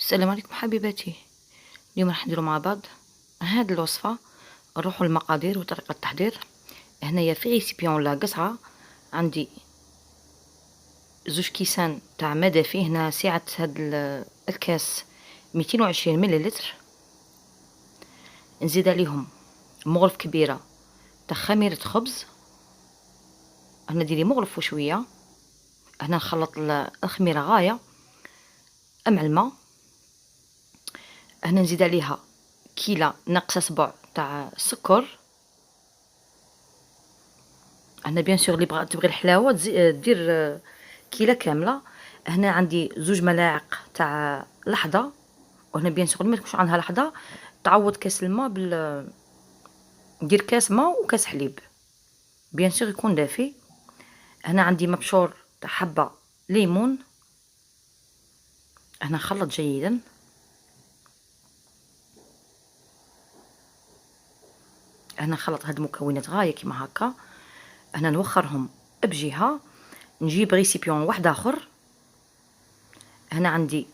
السلام عليكم حبيباتي. اليوم راح نديرو مع بعض هاد الوصفة. نروحو للمقادير وطريقة التحضير. هنايا في ريسيبيون ولا قصعة عندي 2 كيسان تاع ما دافي. هنا سعة هاد الكاس 220 مليلتر. نزيد عليهم مغرف كبيرة تاع خميرة خبز. هنا ديري مغرف وشوية. هنا نخلط الخميرة غاية مع الماء. هنا نزيد عليها كيلة ناقصة 7 تاع السكر. هنا بيان سور اللي تبغي الحلاوه دير كيله كامله. هنا عندي 2 ملاعق تاع لحظه. وهنا بيان سور ما تكونش عندها لحظه تعوض كاس الماء دير كاس ماء وكاس حليب بيان سور يكون دافي. هنا عندي مبشور تاع حبه ليمون. هنا خلط جيدا. هنا خلط هاد المكونات غايه كيما هكا. هنا نوخرهم بجهه. نجيب ريسيبيون واحد اخر. هنا عندي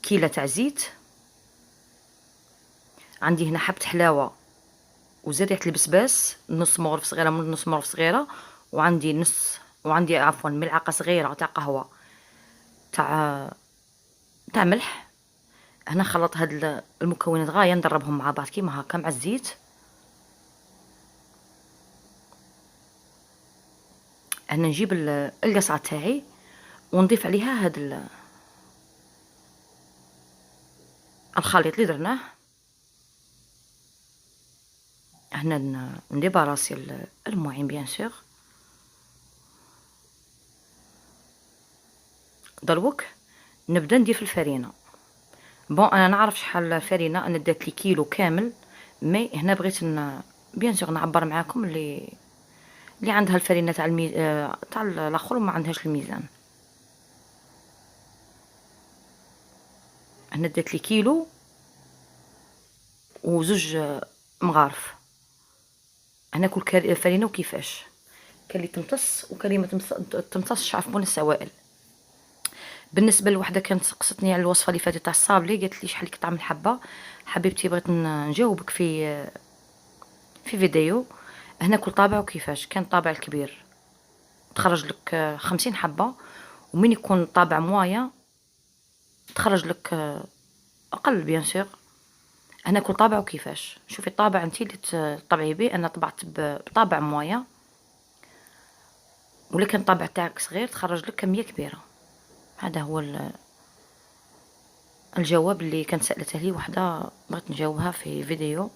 كيلة تاع زيت. عندي هنا حبة حلاوة وزيت ريحة البسباس نص مغرف صغيرة من نص مغرف صغيرة. وعندي عفوا ملعقة صغيرة تاع قهوة تاع ملح. هنا خلط هاد المكونات غاية ندربهم مع بعض كيما هكا مع الزيت. هنا نجيب القصعة تاعي ونضيف عليها هاد الخليط اللي درناه. هنا نديباراسي المعين بيان سور. دروك نبدا ندير في الفرينه. بون انا نعرف شحال الفرينه. انا درت لي كيلو كامل. مي هنا بغيت بيان سور نعبر معاكم اللي عندها الفرينه تاع تاع الاخر وما عندهاش الميزان. هنا درت لي كيلو وزوج مغارف. هنا كل فرينه وكيفاش كان اللي تمتص وكان اللي ما تمتصش عفوا السوائل. بالنسبه لوحده كانت سقستني على الوصفه اللي فاتت تاع الصابلي قالت لي شحال لك طعم الحبه. حبيبتي بغيت نجاوبك في فيديو. هنا كل طابع وكيفاش. كان طابع الكبير تخرج لك 50 حبه. ومن يكون طابع موايا تخرج لك اقل بيان سور. هنا كل طابع وكيفاش. شوفي الطابع انت اللي تطبعي به. انا طبعت بطابع موايا. ولا كان الطابع تاعك صغير تخرج لك كميه كبيره. هذا هو الجواب اللي كانت سألته لي وحده بغيت نجاوبها في فيديو.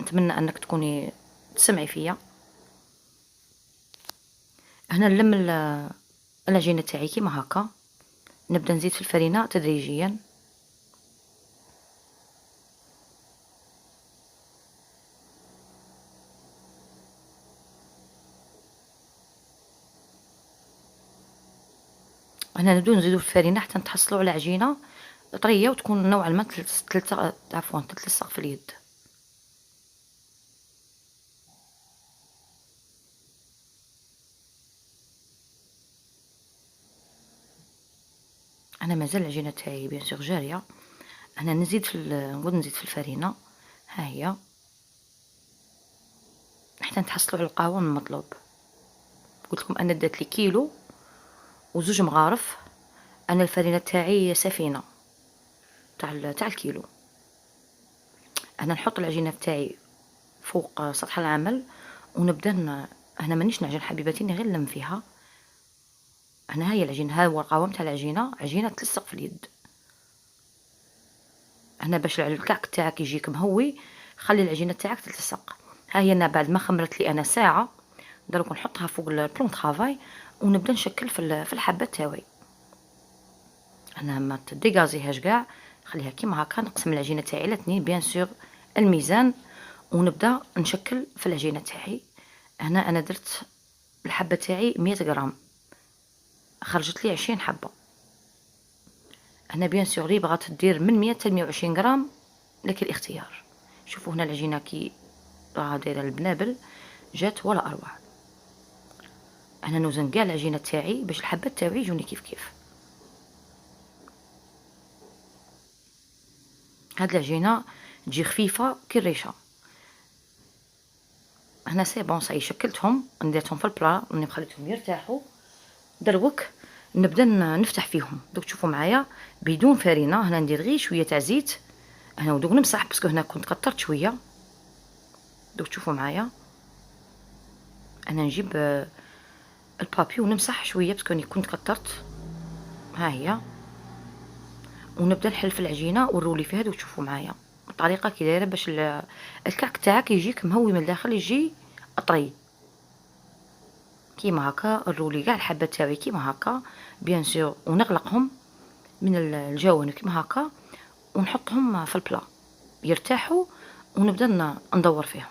نتمنى انك تكوني تسمعي فيا. هنا نلم العجينه تاعي كيما هكا. نبدا نزيد في الفرينه تدريجيا. هنا نبداو نزيدو في الفرينه حتى نتحصلوا على عجينه طريه وتكون نوعا ما تلصق في اليد. انا مازال العجينه تاعي بيان سور جاريه. انا نقول نزيد في الفرينه. ها هي حتى نتحصلوا على القوام المطلوب. قلت لكم انا درت لي كيلو وزوج مغارف. انا الفرينه تاعي سفينه تاع الكيلو. انا نحط العجينه تاعي فوق سطح العمل ونبدا هنا مانيش نعجن حبيباتي غير نلم فيها. هنا هي العجينه. ها هو القوام تاع العجينه. عجينه تلصق في اليد. هنا باش الكعك تاعك يجيك مهوي خلي العجينه تاعك تلصق. ها هي انا بعد ما خمرت لي انا ساعه دروك نحطها فوق البلون طرافاي ونبدا نشكل في الحبه تاوي. انا ما تديغازيهاش كاع خليها كيما هكا. نقسم العجينه تاعي على 2 بيان سور الميزان ونبدا نشكل في العجينه تاعي. هنا انا درت الحبه تاعي 100 غرام خرجت لي 20 حبه. هنا بيان سور لي بغات دير من 100 حتى 120 غرام لك الاختيار. شوفوا هنا العجينه كي راه دايره البنابل جات ولا اروع. انا نوزن كاع العجينه تاعي باش الحبات تاعي يجوني كيف كيف. هاد العجينه تجي خفيفه كي الريشه. هنا سي بون صاي شكلتهم، نديرتهم في البلا، راني خليتهم يرتاحوا. دروك نبدا نفتح فيهم. دوك تشوفوا معايا بدون فرينه. هنا ندير غير شويه تاع زيت هنا، ودوك نمسح باسكو هنا كنت كترت شويه. دوك تشوفوا معايا انا نجيب البابي ونمسح شويه باسكو راني كنت كترت. ها هي. ونبدا نحل في العجينه ونرولي فيها. دوك تشوفوا معايا الطريقه كي دايره باش الكعك تاعك يجيك مهوي من الداخل، يجي طري كيما هكا. نرولي كاع الحبات تاعي كيما هكا بيان سور، ونغلقهم من الجوانب كيما هكا، ونحطهم في البلا يرتاحوا، ونبدا ندور فيهم.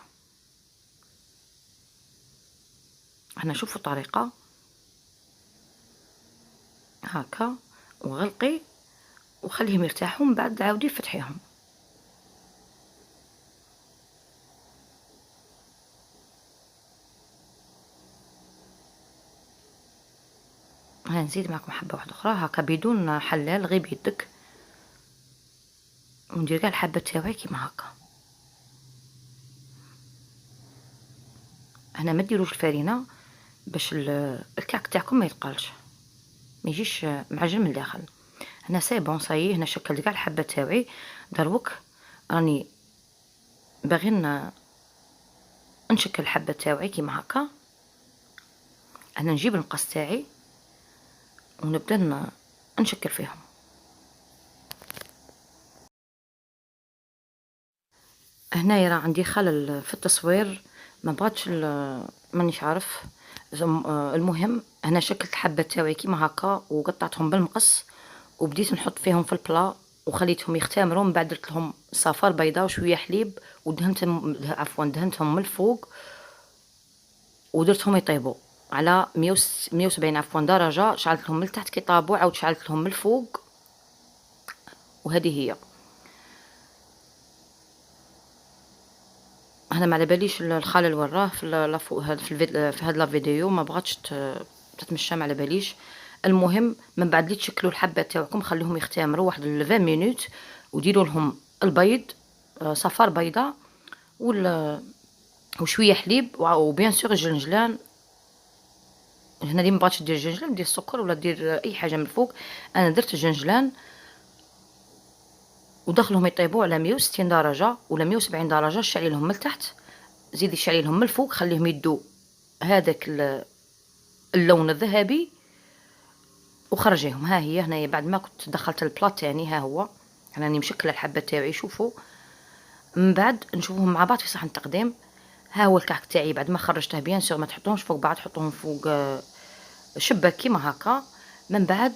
هنا شوفوا الطريقه هكا، وغلقي وخليهم يرتاحوا، من بعد عاودي فتحيهم. نزيد معكم حبه واحده اخرى هكا بدون حلال، غير بيدك، وندير كاع الحبات تاعي كيما هكا. هنا ما ديروش الفرينه باش الكعك تاعكم ما يتقالش، ما يجيش معجن من الداخل. هنا سي بون صاي، هنا شكلت كاع الحبات تاعي. دروك راني باغي نشكل الحبات تاعي كيما هكا. انا نجيب المقص تاعي ونبدا نشكل فيهم. هنايا راه عندي خلل في التصوير، ما بغاتش مانيش عارف. المهم هنا شكلت الحبات تاعي كيما هكا وقطعتهم بالمقص، وبديت نحط فيهم في البلا وخليتهم يختمروا. من بعد درت لهم صفار بيضاء وشويه حليب ودهنتهم، عفوا دهنتهم من الفوق، ودرتهم يطيبوا على 170 عفوا درجه. شعلت لهم من التحت كي طابوا، عاود شعلت لهم من الفوق، وهذه هي. انا ما على باليش الخلل وراه في هاد لا فيديو، ما بغاتش تتمشى، ما على باليش. المهم من بعد اللي تشكلوا الحبات تاعكم خليهم يختمروا واحد 20 مينوت، وديروا لهم البيض، صفار بيضاء وشويه حليب، وبيان سور الجنجلان. هنا اللي ما بغاتش دير الجنجلان دير السكر ولا دير اي حاجه من الفوق. انا درت الجنجلان ودخلهم يطيبوا على 160 درجه ولا 170 درجه. شعلي لهم من التحت، زيدي شعلي لهم من الفوق، خليهم يدوا هذاك اللون الذهبي وخرجيهم. ها هي هنايا بعد ما كنت دخلت البلاط تاعي، ها هو راني مشكله الحبات تاعي. شوفوا من بعد نشوفهم مع بعض في صحن التقديم. ها هو الكعك تاعي بعد ما خرجته. بيان سور ما تحطوهمش فوق بعض، حطوهم فوق شباك كيما هكا، من بعد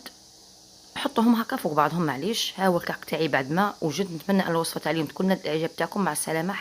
حطوهم هكا فوق بعضهم. معليش ها هو الكعك تاعي بعد ما وجد. نتمنى ان الوصفه تاع اليوم تكون نالت الاعجاب تاعكم. مع السلامه.